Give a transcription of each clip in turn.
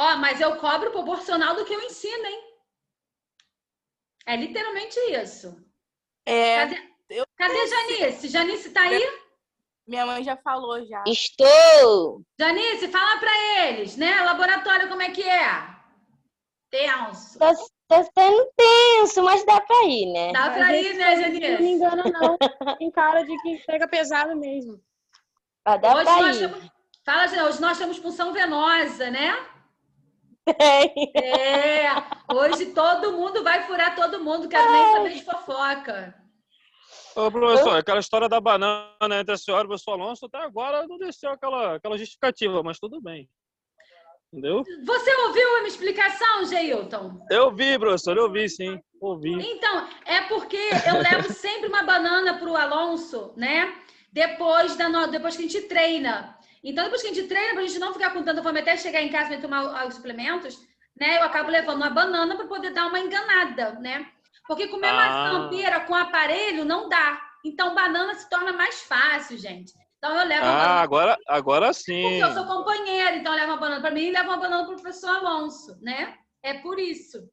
Ó, mas eu cobro proporcional do que eu ensino, hein? É literalmente isso. Cadê Janice? Janice tá aí? Minha mãe já falou já. Estou! Janice, fala pra eles, né? Laboratório, como é que é? Tenso. Tá sendo tenso, mas dá pra ir, né? Dá pra ir, né, Janice? Não me engana, não. Tem cara de que pega pesado mesmo. Mas dá Hoje pra nós ir. temos... Fala, Janice, hoje nós temos punção venosa, né? Hoje todo mundo vai furar todo mundo, quero nem saber de fofoca. Ô, professor, aquela história da banana entre a senhora e o professor Alonso, até agora não desceu aquela justificativa, mas tudo bem. Entendeu? Você ouviu a minha explicação, Geilton? Eu vi, professor, eu vi, sim. Ouvi. Então, é porque eu levo sempre uma banana pro Alonso, né? Depois que a gente treina. Então, depois que a gente treina, pra gente não ficar com tanta fome até chegar em casa e tomar os suplementos, né? Eu acabo levando uma banana para poder dar uma enganada, né? Porque comer maçã, pera com aparelho não dá. Então, banana se torna mais fácil, gente. Então, eu levo uma banana. Agora sim. Porque eu sou companheira, então eu levo uma banana para mim e levo uma banana para o professor Alonso, né? É por isso.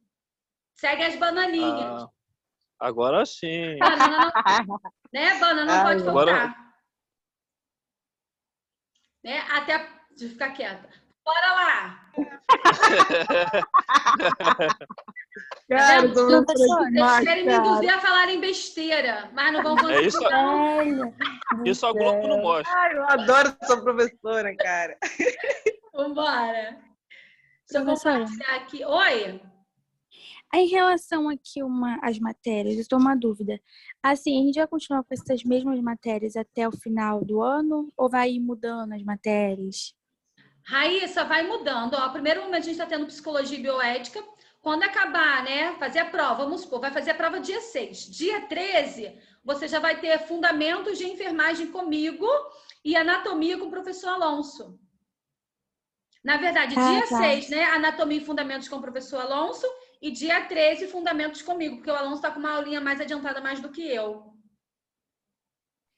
Segue as bananinhas. Agora sim. Banana não, né? Banana não pode faltar. Né? Até... Deixa eu ficar quieta. Bora lá! Cara, eles querem me induzir a falarem besteira, mas não vão conseguir. Isso a Globo não mostra. Ai, eu adoro sua professora, cara. Vambora. Deixa eu compartilhar aqui. Oi? Em relação aqui às matérias, eu estou uma dúvida. Assim, a gente vai continuar com essas mesmas matérias até o final do ano ou vai ir mudando as matérias? Raíssa, vai mudando. Ó, primeiro momento a gente está tendo psicologia e bioética. Quando acabar, né, fazer a prova, vamos supor, vai fazer a prova dia 6. Dia 13, você já vai ter fundamentos de enfermagem comigo e anatomia com o professor Alonso. Na verdade, dia 6, né, anatomia e fundamentos com o professor Alonso e dia 13, fundamentos comigo, porque o Alonso está com uma aulinha mais adiantada mais do que eu.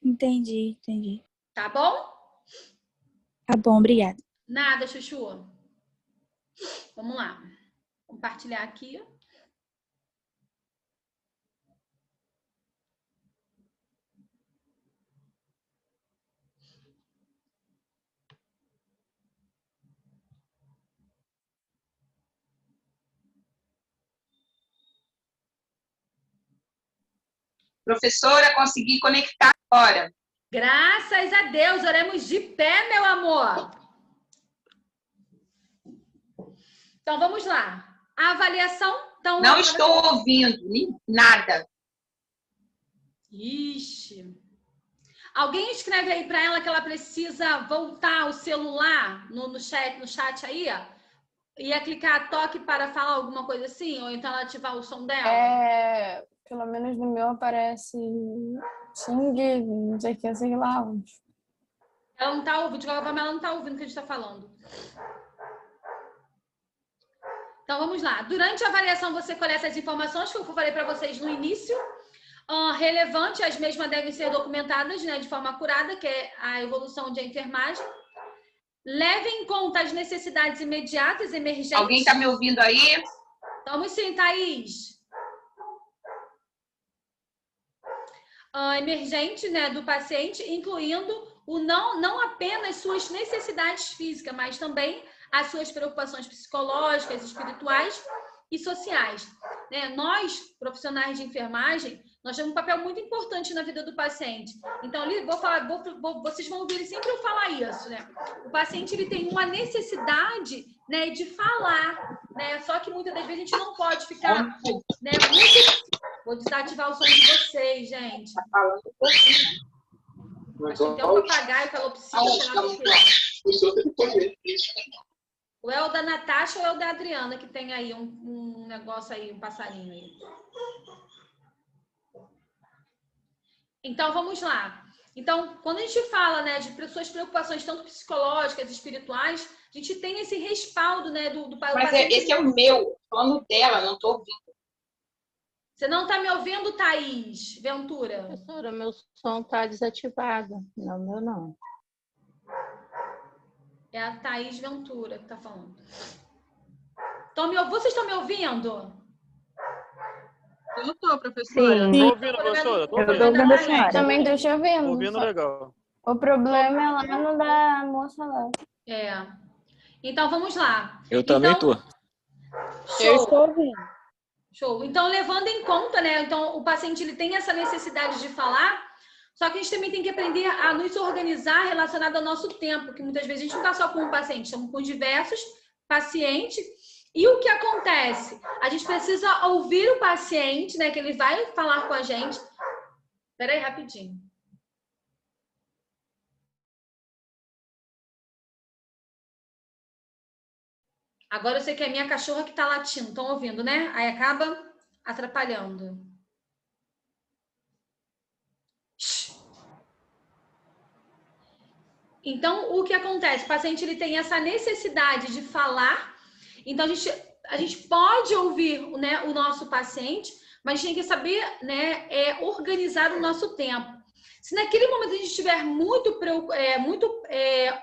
Entendi. Tá bom? Tá bom, obrigada. Nada, Chuchu. Vamos lá. Compartilhar aqui. Professora, consegui conectar agora. Graças a Deus, oremos de pé, meu amor. Então, vamos lá. A avaliação... Então, não estou ouvindo nada. Ixi. Alguém escreve aí para ela que ela precisa voltar o celular no chat aí, ó. Ia clicar toque para falar alguma coisa assim? Ou então ela ativar o som dela? Pelo menos no meu aparece Xing, não sei o que, sei lá. Ela não tá ouvindo, de qualquer forma ela não tá ouvindo o que a gente tá falando. Então, vamos lá. Durante a avaliação, você coleta as informações que eu falei para vocês no início. Relevante, as mesmas devem ser documentadas, né, de forma acurada, que é a evolução de enfermagem. Leve em conta as necessidades imediatas, emergentes. Alguém está me ouvindo aí? Estamos sim, Thaís. Emergente, né, do paciente, incluindo não apenas suas necessidades físicas, mas também as suas preocupações psicológicas, espirituais e sociais. Né? Nós, profissionais de enfermagem, nós temos um papel muito importante na vida do paciente. Então, vocês vão ouvir sempre eu falar isso, né? O paciente ele tem uma necessidade, né, de falar, né? Só que muitas das vezes a gente não pode ficar, né, muito... Vou desativar o som de vocês, gente. Acho que tem um papagaio, calopsita, ou é o da Natasha ou é o da Adriana que tem aí um negócio aí, um passarinho aí. Então, vamos lá. Então, quando a gente fala, né, de suas preocupações tanto psicológicas, espirituais, a gente tem esse respaldo, né, do paciente. Esse é o meu, falando dela, não estou ouvindo. Você não está me ouvindo, Thaís Ventura? Professora, meu som está desativado. Não, meu não. É a Thaís Ventura que está falando. Vocês estão me ouvindo? Eu tô, professora. Tô ouvindo, professora. Tô Eu tô ouvindo. ouvindo a senhora. Também tô te Tô ouvindo. ouvindo legal. O problema é lá no da moça lá. É. Então, vamos lá. Eu também Então, tô. Eu show. estou ouvindo. Show. Então, levando em conta, né? Então, o paciente ele tem essa necessidade de falar, só que a gente também tem que aprender a nos organizar relacionado ao nosso tempo, que muitas vezes a gente não está só com um paciente, estamos com diversos pacientes. E o que acontece? A gente precisa ouvir o paciente, né? Que ele vai falar com a gente. Espera aí, rapidinho. Agora eu sei que é a minha cachorra que tá latindo. Estão ouvindo, né? Aí acaba atrapalhando. Então, o que acontece? O paciente ele tem essa necessidade de falar. Então, a gente pode ouvir, né, o nosso paciente, mas a gente tem que saber, né, organizar o nosso tempo. Se naquele momento a gente estiver muito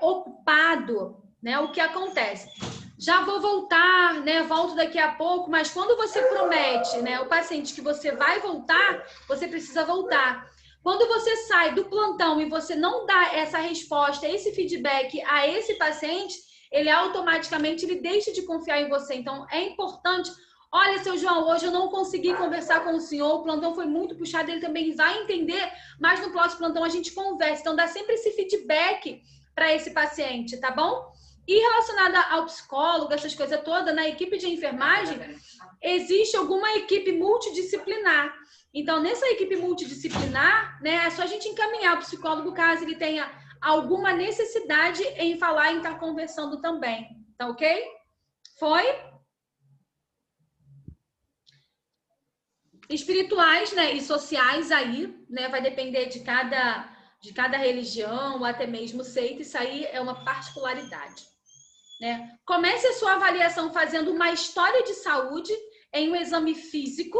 ocupado, né, o que acontece? Já vou voltar, né? Volto daqui a pouco, mas quando você promete, né, o paciente que você vai voltar, você precisa voltar. Quando você sai do plantão e você não dá essa resposta, esse feedback a esse paciente, ele automaticamente ele deixa de confiar em você. Então, é importante. Olha, seu João, hoje eu não consegui conversar com o senhor, o plantão foi muito puxado, ele também vai entender, mas no próximo plantão a gente conversa. Então, dá sempre esse feedback para esse paciente, tá bom? E relacionada ao psicólogo, essas coisas todas, na equipe de enfermagem, existe alguma equipe multidisciplinar. Então, nessa equipe multidisciplinar, né, é só a gente encaminhar o psicólogo caso ele tenha alguma necessidade em falar e estar conversando também. Tá ok? Foi? Espirituais, né, e sociais aí, né, vai depender de cada religião ou até mesmo seita, isso aí é uma particularidade. Né? Comece a sua avaliação fazendo uma história de saúde em um exame físico,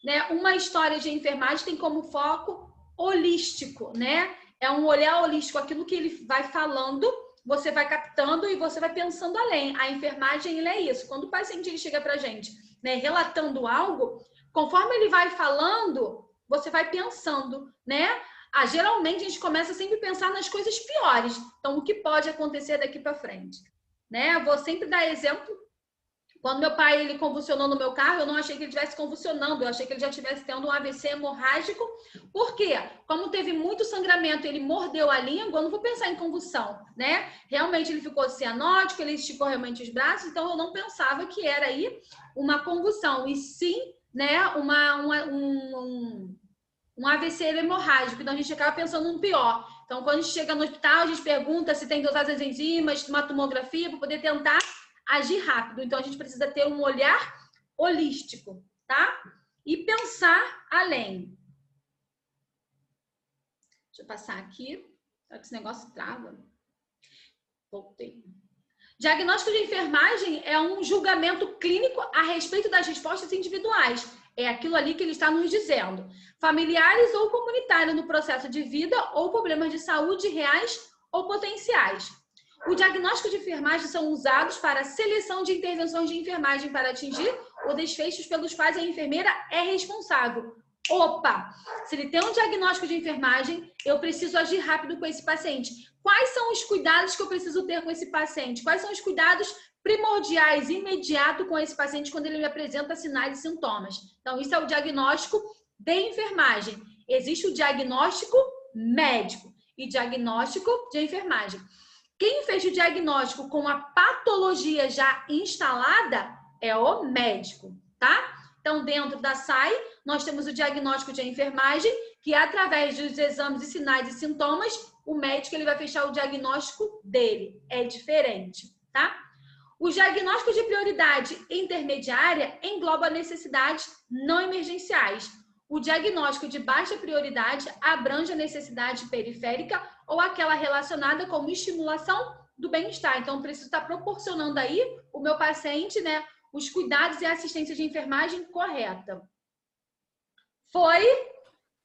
né? Uma história de enfermagem tem como foco holístico, né? É um olhar holístico, aquilo que ele vai falando, você vai captando e você vai pensando além. A enfermagem, ele é isso. Quando o paciente ele chega pra gente, né, relatando algo, conforme ele vai falando, você vai pensando, né? Geralmente a gente começa sempre a pensar nas coisas piores. Então, o que pode acontecer daqui para frente? Né? Eu vou sempre dar exemplo. Quando meu pai ele convulsionou no meu carro, eu não achei que ele estivesse convulsionando, eu achei que ele já estivesse tendo um AVC hemorrágico. Por quê? Como teve muito sangramento, ele mordeu a língua, eu não vou pensar em convulsão, né? Realmente ele ficou cianótico, ele esticou realmente os braços, então eu não pensava que era aí uma convulsão, e sim, né, um AVC hemorrágico. Então a gente acaba pensando no pior. Então, quando a gente chega no hospital, a gente pergunta se tem dosagem das enzimas, uma tomografia, para poder tentar agir rápido. Então, a gente precisa ter um olhar holístico, tá? E pensar além. Deixa eu passar aqui. Será que esse negócio trava? Voltei. Diagnóstico de enfermagem é um julgamento clínico a respeito das respostas individuais. É aquilo ali que ele está nos dizendo. Familiares ou comunitários no processo de vida ou problemas de saúde reais ou potenciais. O diagnóstico de enfermagem são usados para a seleção de intervenções de enfermagem para atingir os desfechos pelos quais a enfermeira é responsável. Opa! Se ele tem um diagnóstico de enfermagem, eu preciso agir rápido com esse paciente. Quais são os cuidados que eu preciso ter com esse paciente? Quais são os cuidados primordiais, imediato com esse paciente quando ele me apresenta sinais e sintomas? Então, isso é o diagnóstico de enfermagem. Existe o diagnóstico médico e diagnóstico de enfermagem. Quem fez o diagnóstico com a patologia já instalada é o médico, tá? Então, dentro da SAI, nós temos o diagnóstico de enfermagem, que através dos exames e sinais e sintomas, o médico ele vai fechar o diagnóstico dele. É diferente, tá? O diagnóstico de prioridade intermediária engloba necessidades não emergenciais. O diagnóstico de baixa prioridade abrange a necessidade periférica ou aquela relacionada com estimulação do bem-estar. Então, eu preciso estar proporcionando aí o meu paciente, né, os cuidados e a assistência de enfermagem correta. Foi?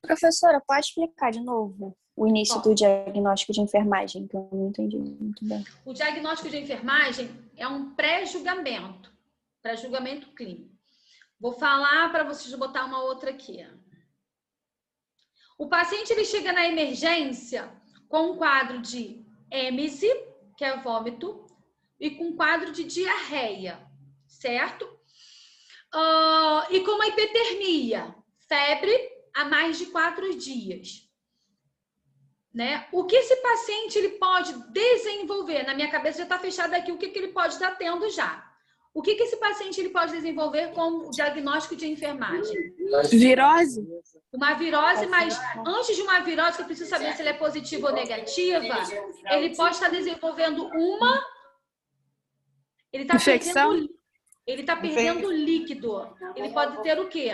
Professora, pode explicar de novo o início do diagnóstico de enfermagem, que eu não entendi muito bem. O diagnóstico de enfermagem é um pré-julgamento, para julgamento clínico. Vou falar para vocês botar uma outra aqui. O paciente ele chega na emergência com um quadro de êmese, que é vômito, e com um quadro de diarreia, certo? E com uma hipertermia, febre há mais de 4 dias. Né? O que esse paciente ele pode desenvolver? Na minha cabeça já está fechado aqui o que ele pode estar tendo já. O que esse paciente ele pode desenvolver com o diagnóstico de enfermagem? Virose? Uma virose, mas antes de uma virose, que eu preciso saber se ela é positiva ou negativa, ele pode estar desenvolvendo uma... Ele está Infecção? perdendo líquido. Ele pode ter o quê?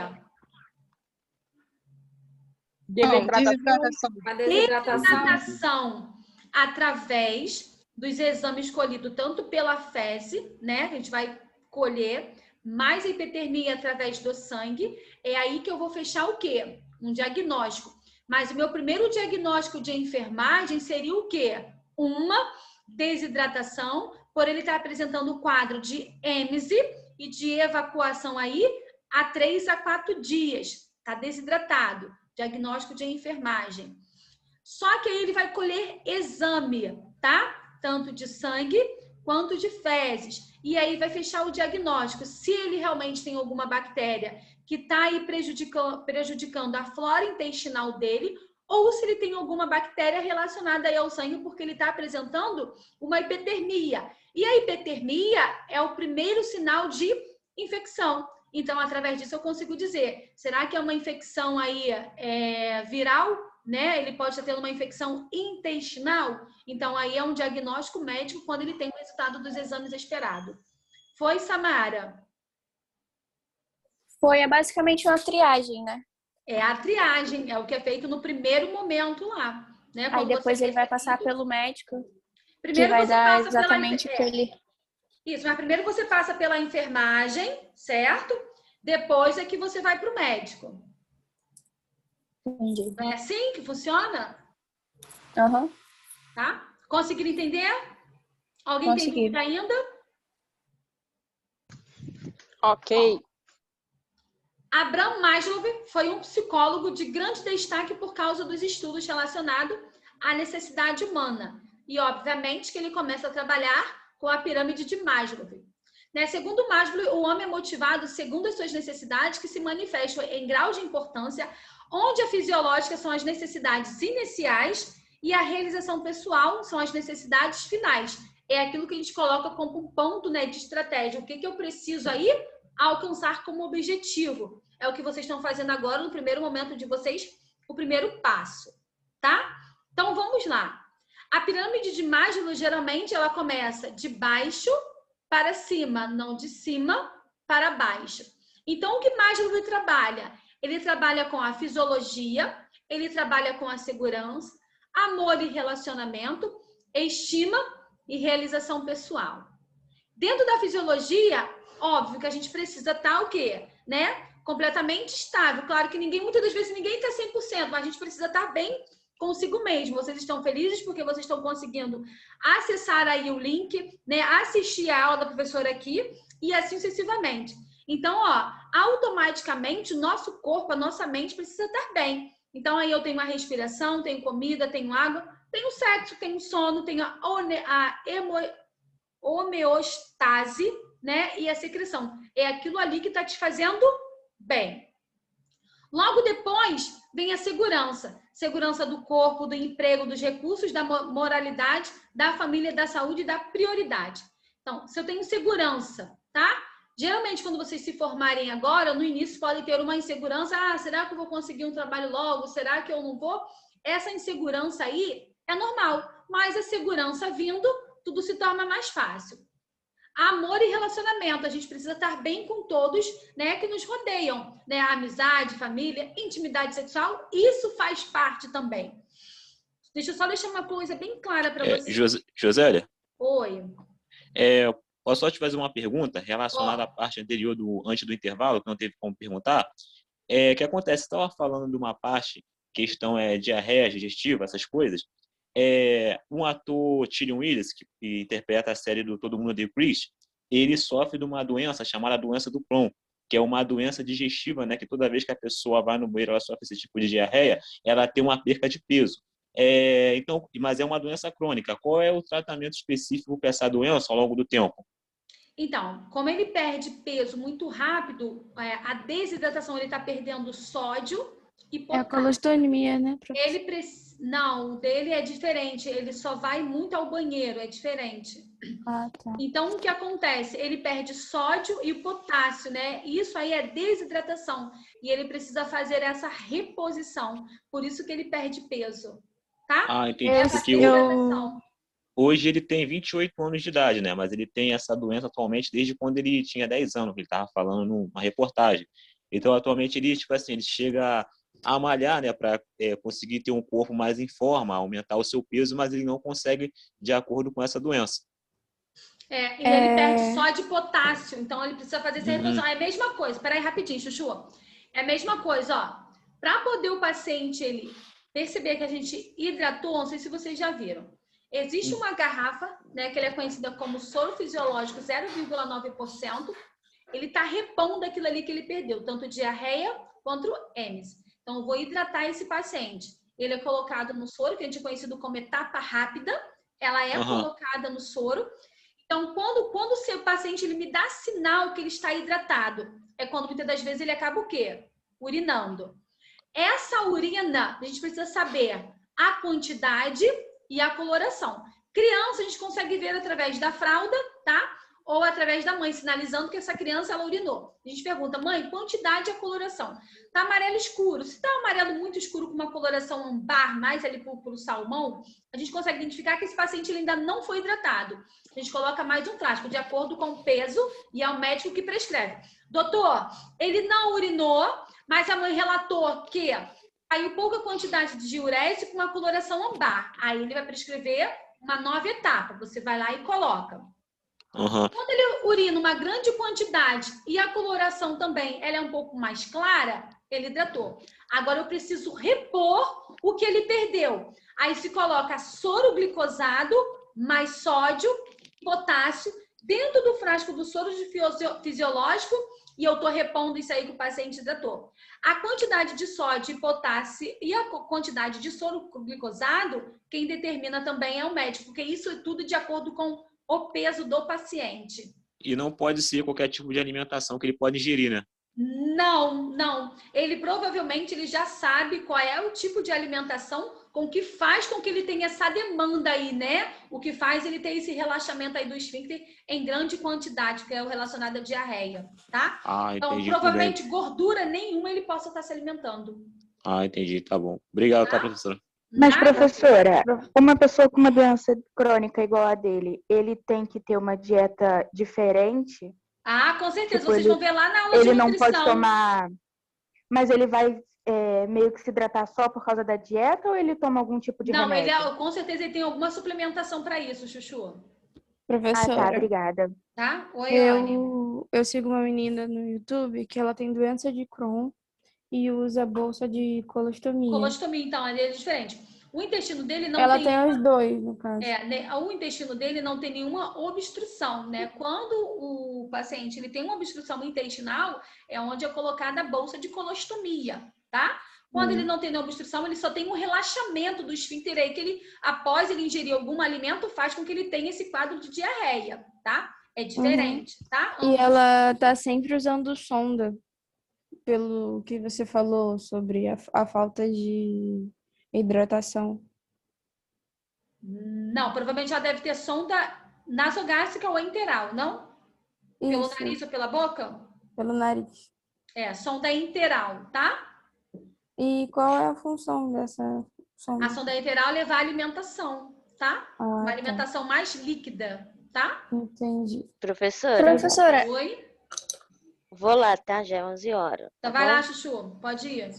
Desidratação. A desidratação através dos exames colhidos tanto pela fezes, né? Que a gente vai colher, mais a hipertermia através do sangue. É aí que eu vou fechar o quê? Um diagnóstico. Mas o meu primeiro diagnóstico de enfermagem seria o quê? Uma desidratação, por ele estar apresentando o quadro de êmese e de evacuação aí há 3 a 4 dias. Está desidratado. Diagnóstico de enfermagem. Só que aí ele vai colher exame, tá? Tanto de sangue quanto de fezes. E aí vai fechar o diagnóstico. Se ele realmente tem alguma bactéria que está aí prejudicando a flora intestinal dele, ou se ele tem alguma bactéria relacionada aí ao sangue, porque ele está apresentando uma hipertermia. E a hipertermia é o primeiro sinal de infecção. Então, através disso, eu consigo dizer, será que é uma infecção aí viral, né? Ele pode estar tendo uma infecção intestinal? Então, aí é um diagnóstico médico quando ele tem o resultado dos exames esperado. Foi, Samara? É basicamente uma triagem, né? É a triagem, é o que é feito no primeiro momento lá. Né? Aí depois ele vai passar pelo médico, primeiro que vai você dar passa exatamente o que ele... Isso, mas primeiro você passa pela enfermagem, certo? Depois é que você vai para o médico. Entendi. Não é assim que funciona? Aham. Tá? Conseguiram entender? Alguém Consegui. tem dúvida ainda? Ok. Abraham Maslow foi um psicólogo de grande destaque por causa dos estudos relacionados à necessidade humana. E, obviamente, que ele começa a trabalhar com a pirâmide de Maslow. Né? Segundo Maslow, o homem é motivado segundo as suas necessidades, que se manifestam em grau de importância, onde a fisiológica são as necessidades iniciais e a realização pessoal são as necessidades finais. É aquilo que a gente coloca como um ponto, né, de estratégia. O que eu preciso aí alcançar como objetivo? É o que vocês estão fazendo agora, no primeiro momento de vocês, o primeiro passo, tá? Então, vamos lá. A pirâmide de Maslow, geralmente, ela começa de baixo para cima, não de cima para baixo. Então, o que Maslow trabalha? Ele trabalha com a fisiologia, ele trabalha com a segurança, amor e relacionamento, estima e realização pessoal. Dentro da fisiologia, óbvio que a gente precisa estar o quê? Né? Completamente estável. Claro que muitas das vezes ninguém está 100%, mas a gente precisa estar bem consigo mesmo. Vocês estão felizes porque vocês estão conseguindo acessar aí o link, né? Assistir a aula da professora aqui e assim sucessivamente. Então, automaticamente o nosso corpo, a nossa mente precisa estar bem. Então, aí eu tenho a respiração, tenho comida, tenho água, tenho sexo, tenho sono, tenho a homeostase, né? E a secreção. É aquilo ali que está te fazendo bem. Logo depois vem a segurança. Segurança do corpo, do emprego, dos recursos, da moralidade, da família, da saúde e da prioridade. Então, se eu tenho segurança, tá? Geralmente, quando vocês se formarem agora, no início podem ter uma insegurança. Será que eu vou conseguir um trabalho logo? Será que eu não vou? Essa insegurança aí é normal. Mas a segurança vindo, tudo se torna mais fácil. Amor e relacionamento. A gente precisa estar bem com todos, né, que nos rodeiam. Né? Amizade, família, intimidade sexual. Isso faz parte também. Deixa eu só deixar uma coisa bem clara para vocês. Josélia? Oi. Posso só te fazer uma pergunta relacionada à parte anterior, antes do intervalo, que não teve como perguntar? O que acontece? Você estava falando de uma parte, questão diarreia digestiva, essas coisas. Um ator, Tyrion Willis, que interpreta a série do Todo Mundo Odeia o Chris, ele sofre de uma doença chamada doença do Crohn, que é uma doença digestiva, né? Que toda vez que a pessoa vai no banheiro, ela sofre esse tipo de diarreia, ela tem uma perca de peso. Então, mas é uma doença crônica. Qual é o tratamento específico para essa doença ao longo do tempo? Então, como ele perde peso muito rápido, a desidratação, ele está perdendo sódio e É a potássio. colostomia, né, professor? Não, o dele é diferente. Ele só vai muito ao banheiro, é diferente. Ah, tá. Então, o que acontece? Ele perde sódio e potássio, né? Isso aí é desidratação. E ele precisa fazer essa reposição. Por isso que ele perde peso, tá? Ah, entendi. Essa Porque desidratação. hoje ele tem 28 anos de idade, né? Mas ele tem essa doença atualmente desde quando ele tinha 10 anos, que ele estava falando numa reportagem. Então, atualmente, ele, tipo assim, ele chega a malhar, né? Para conseguir ter um corpo mais em forma, aumentar o seu peso, mas ele não consegue de acordo com essa doença. E ele perde sódio e potássio. Então, ele precisa fazer essa Uhum. reposição. É a mesma coisa. Espera aí rapidinho, Chuchu. É a mesma coisa, ó. Para poder o paciente ele perceber que a gente hidratou, não sei se vocês já viram. Existe uma garrafa, né, que ele é conhecida como soro fisiológico 0,9%. Ele está repondo aquilo ali que ele perdeu, tanto diarreia quanto EMS. Então, eu vou hidratar esse paciente. Ele é colocado no soro, que a gente é conhecido como etapa rápida. Ela é colocada no soro. Então, quando o seu paciente ele me dá sinal que ele está hidratado, é quando muitas das vezes ele acaba o quê? Urinando. Essa urina, a gente precisa saber a quantidade e a coloração. Criança, a gente consegue ver através da fralda, tá? Ou através da mãe, sinalizando que essa criança ela urinou. A gente pergunta, mãe, quantidade e a coloração. Tá amarelo escuro. Se tá amarelo muito escuro com uma coloração ambar, mais ali pro salmão, a gente consegue identificar que esse paciente ele ainda não foi hidratado. A gente coloca mais um frasco, de acordo com o peso, e é o médico que prescreve. Doutor, ele não urinou, mas a mãe relatou que caiu pouca quantidade de diurese com uma coloração ambar. Aí ele vai prescrever uma nova etapa. Você vai lá e coloca. Quando ele urina uma grande quantidade e a coloração também ela é um pouco mais clara, ele hidratou. Agora eu preciso repor o que ele perdeu. Aí se coloca soro glicosado mais sódio, potássio dentro do frasco do soro fisiológico e eu estou repondo isso aí que o paciente hidratou. A quantidade de sódio e potássio e a quantidade de soro glicosado, quem determina também é o médico, porque isso é tudo de acordo com o peso do paciente. E não pode ser qualquer tipo de alimentação que ele pode ingerir, né? Não. Ele provavelmente ele já sabe qual é o tipo de alimentação com que faz com que ele tenha essa demanda aí, né? O que faz ele ter esse relaxamento aí do esfíncter em grande quantidade, que é o relacionado à diarreia, tá? Então, Entendi, provavelmente gordura nenhuma ele possa estar se alimentando. Entendi, tá bom. Obrigado, tá, professora? Mas, professora, uma pessoa com uma doença crônica igual a dele, ele tem que ter uma dieta diferente? Com certeza. Tipo, vocês vão ver lá na aula de nutrição. Ele não pode tomar... Mas ele vai meio que se hidratar só por causa da dieta ou ele toma algum tipo de remédio? Não, com certeza ele tem alguma suplementação para isso, Chuchu. Professora. Tá, obrigada. Tá? Oi, Anne. Eu sigo uma menina no YouTube que ela tem doença de Crohn e usa bolsa de colostomia. Colostomia, então, é diferente. O intestino dele não ela tem... tem os dois, no caso. O intestino dele não tem nenhuma obstrução, né? Quando o paciente ele tem uma obstrução intestinal, é onde é colocada a bolsa de colostomia, tá? Quando ele não tem nenhuma obstrução, ele só tem um relaxamento do esfíncter aí, que ele, após ele ingerir algum alimento, faz com que ele tenha esse quadro de diarreia, tá? É diferente, tá? E ela tá sempre usando sonda, pelo que você falou sobre a falta de hidratação. Não, provavelmente ela deve ter sonda nasogástrica ou enteral, não? Pelo Isso. nariz ou pela boca? Pelo nariz. Sonda enteral, tá? E qual é a função dessa sonda? A sonda enteral é levar alimentação, tá? Uma alimentação mais líquida, tá? Entendi. Professora. Oi? Vou lá, tá? Já é 11 horas. Então vai lá, Chuchu. Pode ir.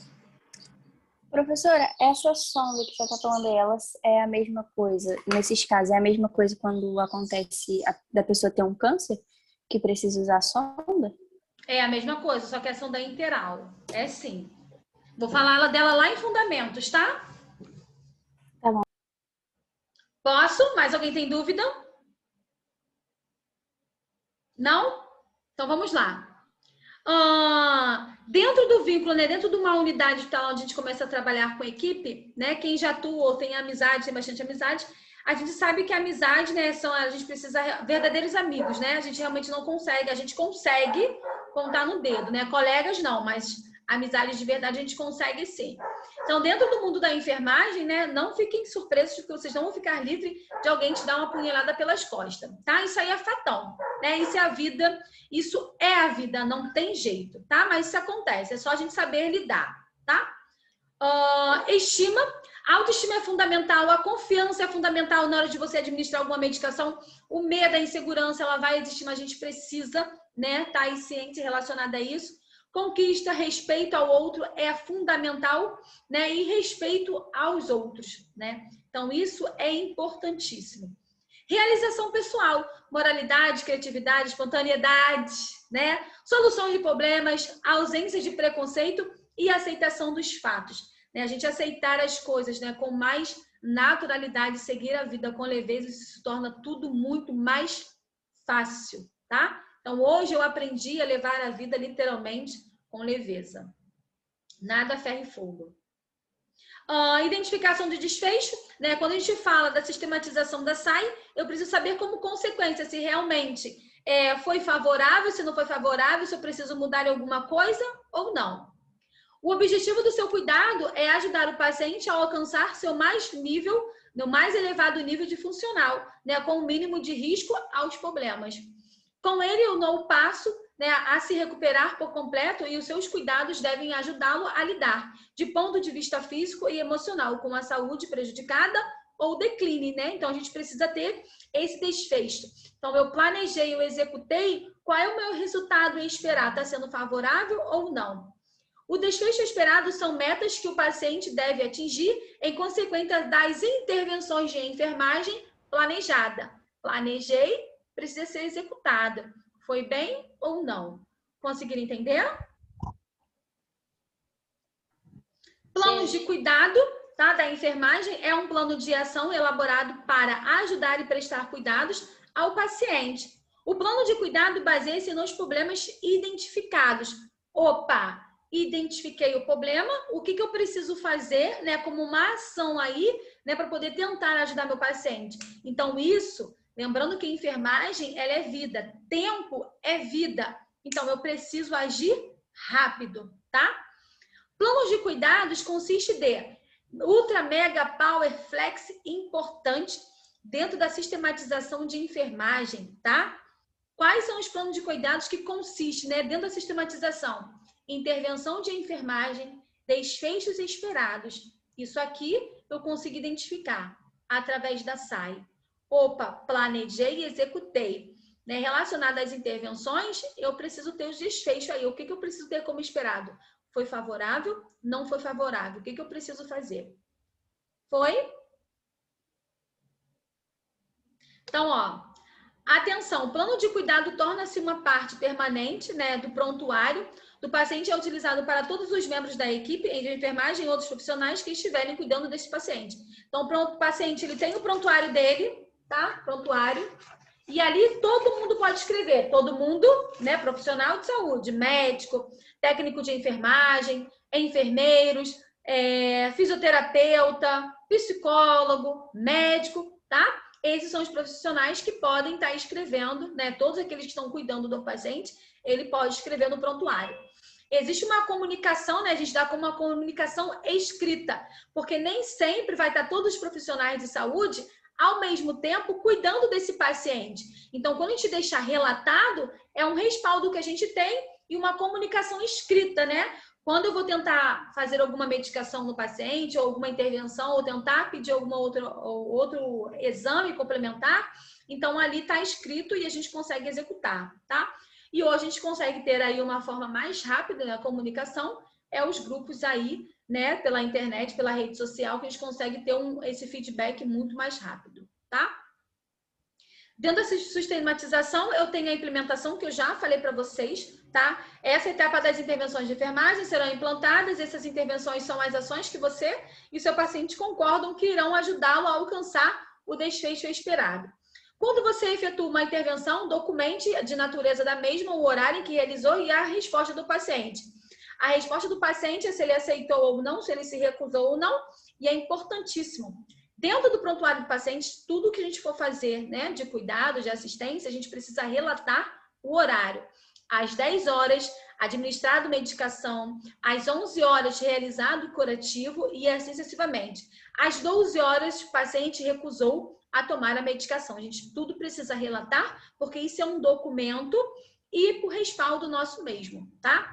Professora, essa sonda que você está falando delas é a mesma coisa, nesses casos, é a mesma coisa quando acontece da pessoa ter um câncer, que precisa usar a sonda? É a mesma coisa, só que é sonda enteral. É sim. Vou falar dela lá em fundamentos, tá? Tá bom. Posso? Mais alguém tem dúvida? Não? Então, vamos lá. Dentro do vínculo, né, dentro de uma unidade hospitalar onde a gente começa a trabalhar com equipe, né, quem já atua ou tem amizade, tem bastante amizade, a gente sabe que a amizade, né, a gente precisa verdadeiros amigos, né? A gente realmente não consegue, a gente consegue contar no dedo, né? Colegas não, mas amizades de verdade a gente consegue sim. Então, dentro do mundo da enfermagem, né, não fiquem surpresos porque vocês não vão ficar livres de alguém te dar uma punhalada pelas costas, tá? Isso aí é fatão, né? Isso é a vida, não tem jeito, tá? Mas isso acontece, é só a gente saber lidar, tá? Autoestima é fundamental, a confiança é fundamental na hora de você administrar alguma medicação, o medo, a insegurança, ela vai existir, mas a gente precisa, né, tá aí ciente relacionada a isso. Conquista, respeito ao outro é fundamental, né, e respeito aos outros, né? Então, isso é importantíssimo. Realização pessoal, moralidade, criatividade, espontaneidade, né? Solução de problemas, ausência de preconceito e aceitação dos fatos. Né? A gente aceitar as coisas, né, com mais naturalidade, seguir a vida com leveza, isso se torna tudo muito mais fácil, tá? Então, hoje eu aprendi a levar a vida literalmente com leveza. Nada ferro e fogo. Identificação de desfecho, né? Quando a gente fala da sistematização da SAI, eu preciso saber como consequência se realmente foi favorável, se não foi favorável, se eu preciso mudar alguma coisa ou não. O objetivo do seu cuidado é ajudar o paciente a alcançar seu mais elevado nível de funcional, né? Com o mínimo de risco aos problemas. Com ele, eu não passo, né, a se recuperar por completo e os seus cuidados devem ajudá-lo a lidar, de ponto de vista físico e emocional, com a saúde prejudicada ou decline, né? Então, a gente precisa ter esse desfecho. Então, eu planejei, eu executei, qual é o meu resultado esperado? Está sendo favorável ou não? O desfecho esperado são metas que o paciente deve atingir em consequência das intervenções de enfermagem planejada. Planejei, precisa ser executada. Foi bem ou não? Conseguiram entender? Planos de cuidado, tá, da enfermagem é um plano de ação elaborado para ajudar e prestar cuidados ao paciente. O plano de cuidado baseia-se nos problemas identificados. Opa! Identifiquei o problema, o que eu preciso fazer, né, como uma ação aí, né, para poder tentar ajudar meu paciente. Então, isso, lembrando que a enfermagem, ela é vida, tempo é vida. Então, eu preciso agir rápido, tá? Planos de cuidados consiste de ultra mega power flex importante dentro da sistematização de enfermagem, tá? Quais são os planos de cuidados que consistem, né, dentro da sistematização? Intervenção de enfermagem, desfechos esperados. Isso aqui eu consigo identificar através da SAI. Opa, planejei e executei. Né? Relacionado às intervenções, eu preciso ter os desfechos aí. O que eu preciso ter como esperado? Foi favorável? Não foi favorável? O que eu preciso fazer? Foi? Então, ó, atenção, o plano de cuidado torna-se uma parte permanente, né, do prontuário do paciente, é utilizado para todos os membros da equipe de enfermagem e outros profissionais que estiverem cuidando desse paciente. Então, o paciente, ele tem o prontuário dele, tá? Prontuário. E ali todo mundo pode escrever. Todo mundo, né, profissional de saúde, médico, técnico de enfermagem, enfermeiros, fisioterapeuta, psicólogo, médico, tá? Esses são os profissionais que podem estar escrevendo, né? Todos aqueles que estão cuidando do paciente, ele pode escrever no prontuário. Existe uma comunicação, né? A gente dá como uma comunicação escrita, porque nem sempre vai estar todos os profissionais de saúde ao mesmo tempo cuidando desse paciente. Então, quando a gente deixar relatado, é um respaldo que a gente tem e uma comunicação escrita, né? Quando eu vou tentar fazer alguma medicação no paciente, ou alguma intervenção, ou tentar pedir alguma outro exame complementar, então ali está escrito e a gente consegue executar, tá? E hoje a gente consegue ter aí uma forma mais rápida na comunicação, os grupos aí, né, pela internet, pela rede social, que a gente consegue ter esse feedback muito mais rápido, tá? Dentro dessa sistematização, eu tenho a implementação que eu já falei para vocês, tá? Essa etapa das intervenções de enfermagem serão implantadas, essas intervenções são as ações que você e seu paciente concordam que irão ajudá-lo a alcançar o desfecho esperado. Quando você efetua uma intervenção, documente de natureza da mesma o horário em que realizou e a resposta do paciente. A resposta do paciente é se ele aceitou ou não, se ele se recusou ou não, e é importantíssimo. Dentro do prontuário do paciente, tudo que a gente for fazer, né, de cuidado, de assistência, a gente precisa relatar o horário. Às 10 horas, administrado medicação. Às 11 horas, realizado curativo e assim sucessivamente. Às 12 horas, o paciente recusou a tomar a medicação. A gente tudo precisa relatar, porque isso é um documento e por respaldo nosso mesmo, tá?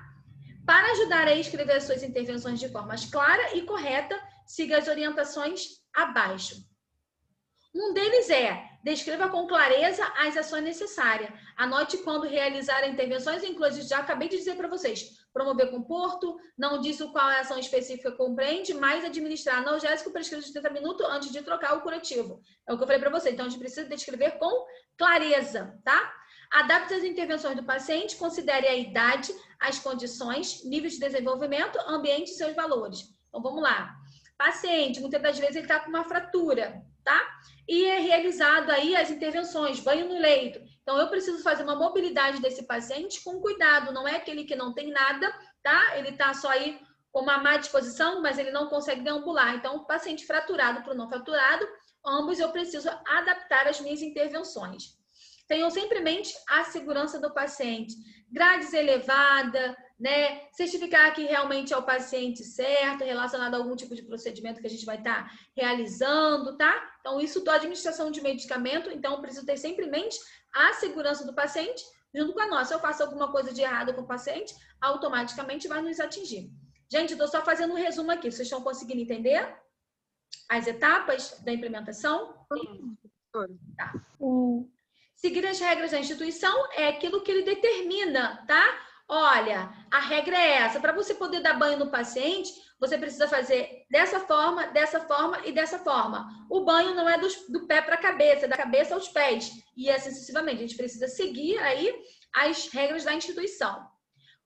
Para ajudar a escrever as suas intervenções de forma clara e correta, siga as orientações abaixo. Um deles é, descreva com clareza as ações necessárias. Anote quando realizar intervenções, inclusive já acabei de dizer para vocês, promover conforto, não diz qual é a ação específica compreende, mas administrar analgésico prescrito de 30 minutos antes de trocar o curativo. É o que eu falei para vocês. Então, a gente precisa descrever com clareza, tá? Adapte as intervenções do paciente, considere a idade, as condições, nível de desenvolvimento, ambiente e seus valores. Então, vamos lá. Paciente, muitas das vezes ele está com uma fratura, tá? E é realizado aí as intervenções, banho no leito. Então, eu preciso fazer uma mobilidade desse paciente com cuidado. Não é aquele que não tem nada, tá? Ele está só aí com uma má disposição, mas ele não consegue deambular. Então, o paciente fraturado para o não fraturado, ambos eu preciso adaptar as minhas intervenções. Tenham sempre em mente a segurança do paciente. Grades elevada, né? Certificar que realmente é o paciente certo, relacionado a algum tipo de procedimento que a gente vai estar realizando, tá? Então, isso da administração de medicamento, então, eu preciso ter sempre em mente a segurança do paciente junto com a nossa. Se eu faço alguma coisa de errado com o paciente, automaticamente vai nos atingir. Gente, eu tô só fazendo um resumo aqui. Vocês estão conseguindo entender as etapas da implementação? Tá. Seguir as regras da instituição é aquilo que ele determina, tá? Olha, a regra é essa. Para você poder dar banho no paciente, você precisa fazer dessa forma e dessa forma. O banho não é do pé para a cabeça, é da cabeça aos pés. E assim sucessivamente. A gente precisa seguir aí as regras da instituição.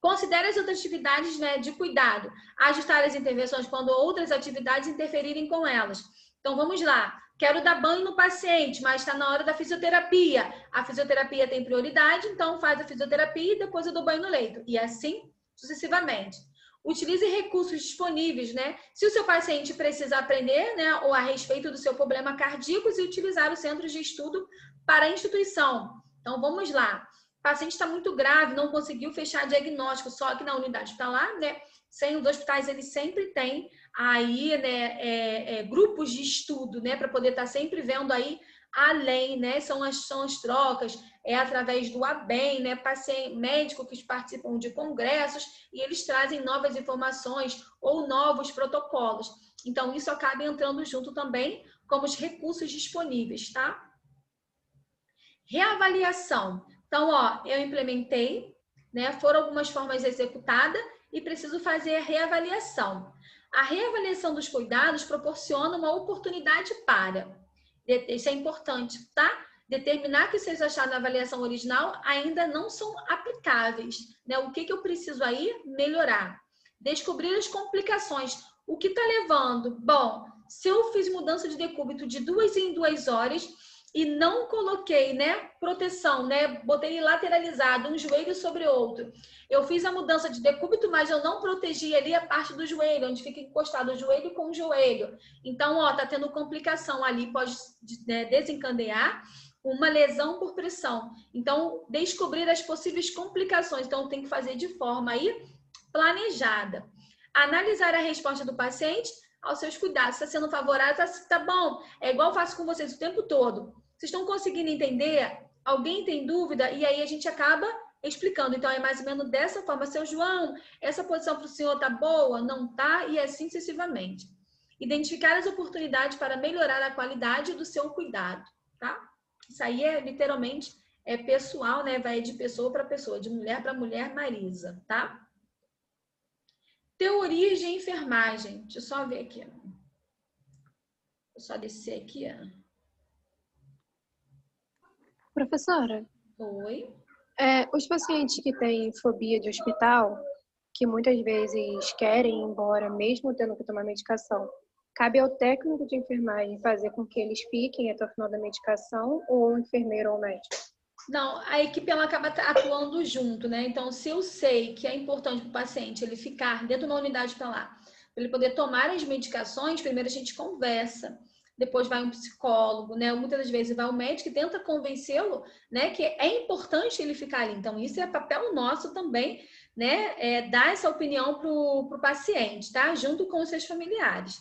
Considere as outras atividades, né, de cuidado. Ajustar as intervenções quando outras atividades interferirem com elas. Então, vamos lá. Quero dar banho no paciente, mas está na hora da fisioterapia. A fisioterapia tem prioridade, então faz a fisioterapia e depois eu dou banho no leito. E assim sucessivamente. Utilize recursos disponíveis, né? Se o seu paciente precisa aprender, né, ou a respeito do seu problema cardíaco, e utilizar os centros de estudo para a instituição. Então, vamos lá. O paciente está muito grave, não conseguiu fechar diagnóstico, só que na unidade hospitalar, né? Sem os hospitais, eles sempre têm aí, né, grupos de estudo, né, para poder estar sempre vendo aí além, né, são as trocas, através do ABEM, né, médico que participam de congressos e eles trazem novas informações ou novos protocolos. Então, isso acaba entrando junto também como os recursos disponíveis, tá? Reavaliação. Então, ó, eu implementei, né, foram algumas formas executadas e preciso fazer a reavaliação. A reavaliação dos cuidados proporciona uma oportunidade para, isso é importante, tá? Determinar que seus achados na avaliação original ainda não são aplicáveis, né? O que eu preciso aí melhorar? Descobrir as complicações. O que está levando? Bom, se eu fiz mudança de decúbito de 2 em 2 horas e não coloquei, né, proteção, né, botei lateralizado, um joelho sobre outro. Eu fiz a mudança de decúbito, mas eu não protegi ali a parte do joelho, onde fica encostado o joelho com o joelho. Então, ó, tá tendo complicação ali, pode, né, desencadear uma lesão por pressão. Então, descobrir as possíveis complicações. Então, tem que fazer de forma aí planejada. Analisar a resposta do paciente aos seus cuidados. Se está sendo favorável, tá bom. É igual eu faço com vocês o tempo todo. Vocês estão conseguindo entender? Alguém tem dúvida? E aí a gente acaba explicando. Então, é mais ou menos dessa forma. Seu João, essa posição para o senhor tá boa? Não tá? E assim sucessivamente. Identificar as oportunidades para melhorar a qualidade do seu cuidado, tá? Isso aí é literalmente pessoal, né? Vai de pessoa para pessoa, de mulher para mulher, Marisa, tá? Teoria de enfermagem. Deixa eu só ver aqui. Vou só descer aqui, ó. Professora. Oi. Os pacientes que têm fobia de hospital, que muitas vezes querem ir embora, mesmo tendo que tomar medicação, Cabe ao técnico de enfermagem fazer com que eles fiquem até o final da medicação ou o enfermeiro ou o médico? Não, a equipe ela acaba atuando junto, né? Então, se eu sei que é importante para o paciente ele ficar dentro de uma unidade hospitalar, para ele poder tomar as medicações, primeiro a gente conversa, depois vai um psicólogo, né? Muitas das vezes vai o médico e tenta convencê-lo, né? Que é importante ele ficar ali. Então, isso é papel nosso também, né? Dar essa opinião para o paciente, tá? Junto com os seus familiares.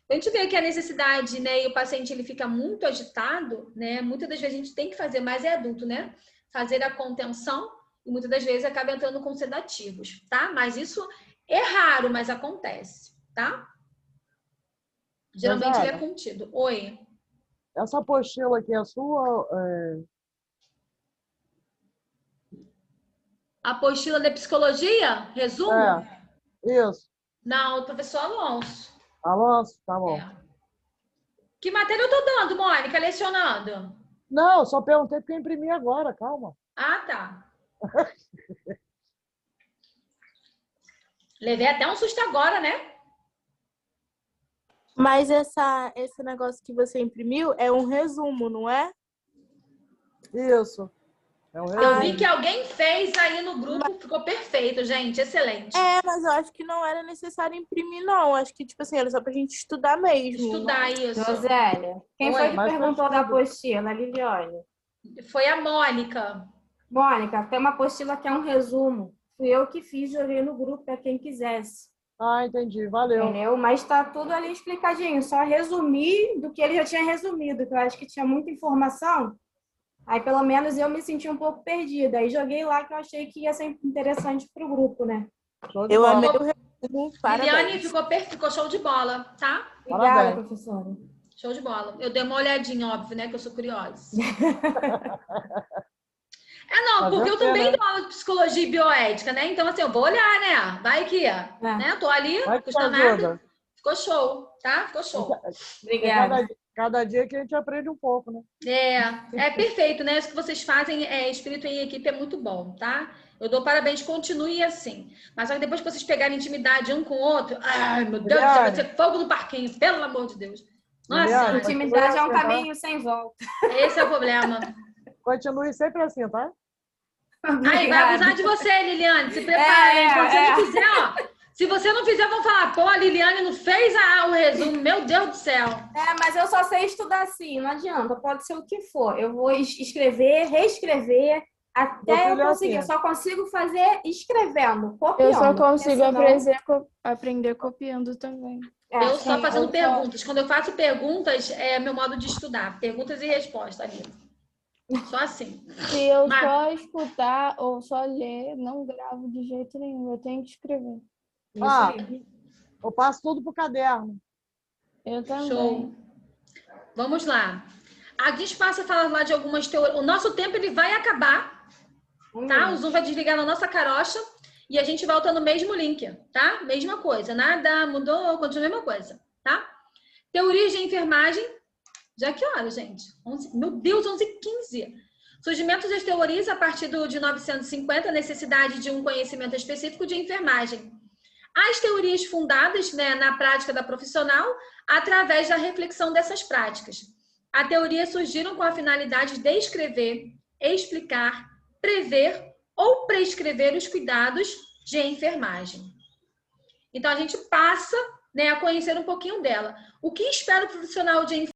A gente vê que a necessidade, né, e o paciente ele fica muito agitado, né? Muitas das vezes a gente tem que fazer, mas é adulto, né? Fazer a contenção e muitas das vezes acaba entrando com sedativos, tá? Mas isso é raro, mas acontece, tá? Geralmente ele é contido. Oi. Essa apostila aqui é sua? Apostila de psicologia? Resumo? Isso. Não, o professor Alonso. Alonso, tá bom. Que matéria eu tô dando, Mônica, lecionando? Não, só perguntei porque eu imprimi agora, calma. Ah, tá. Levei até um susto agora, né? Mas esse negócio que você imprimiu é um resumo, não é? Isso. É um Eu vi que alguém fez aí no grupo, ficou perfeito, gente, excelente. Mas eu acho que não era necessário imprimir, não. Acho que, tipo assim, era só pra gente estudar mesmo. Estudar isso. Rosélia, quem foi que perguntou da apostila? Liliane. Foi a Mônica. Mônica, tem uma apostila que é um resumo. Fui eu que fiz, joguei no grupo para quem quisesse. Ah, entendi. Valeu. Entendeu? Mas tá tudo ali explicadinho. Só resumir do que ele já tinha resumido, que eu acho que tinha muita informação. Aí, pelo menos, eu me senti um pouco perdida. Aí, joguei lá que eu achei que ia ser interessante para o grupo, né? Eu amei o resumo. Liliane, ficou show de bola, tá? Obrigada, professora. Show de bola. Eu dei uma olhadinha, óbvio, né? Que eu sou curiosa. Não, porque eu também dou aula de psicologia e bioética, né? Então, assim, eu vou olhar, né? Vai que, né? Tô ali, não custa nada. Ficou show, tá? Ficou show. Obrigada. Cada dia que a gente aprende um pouco, né? É perfeito, né? Isso que vocês fazem, espírito em equipe, é muito bom, tá? Eu dou parabéns, continue assim. Mas só que depois que vocês pegarem intimidade um com o outro, ai, meu Deus do céu, vai ser fogo no parquinho, pelo amor de Deus. Nossa, intimidade é um caminho sem volta. Esse é o problema. Continue sempre assim, tá? Aí, vai abusar de você, Liliane. Se prepara, hein? Quando você não fizer, ó. Se você não fizer, vão falar, pô, a Liliane não fez o resumo. Meu Deus do céu. Mas eu só sei estudar assim, não adianta. Pode ser o que for. Eu vou escrever, reescrever, até eu conseguir. Eu só consigo fazer escrevendo, copiando. Eu só consigo aprender copiando também. Eu só fazendo perguntas. Quando eu faço perguntas, é meu modo de estudar. Perguntas e respostas, amigo. Só assim. Se eu só escutar ou só ler, não gravo de jeito nenhum. Eu tenho que escrever. Eu passo tudo pro caderno. Eu também. Show. Vamos lá. A gente passa a falar lá de algumas teorias. O nosso tempo ele vai acabar, tá? O Zoom vai desligar na nossa carocha e a gente volta no mesmo link, tá? Mesma coisa. Nada mudou, continua a mesma coisa, tá? Teorias de enfermagem. Já que hora, gente? 11, meu Deus, 11h15. Surgimento das teorias a partir de 950, necessidade de um conhecimento específico de enfermagem. As teorias fundadas, né, na prática da profissional, através da reflexão dessas práticas. A teoria surgiram com a finalidade de descrever, explicar, prever ou prescrever os cuidados de enfermagem. Então, a gente passa, né, a conhecer um pouquinho dela. O que espera o profissional de enfermagem?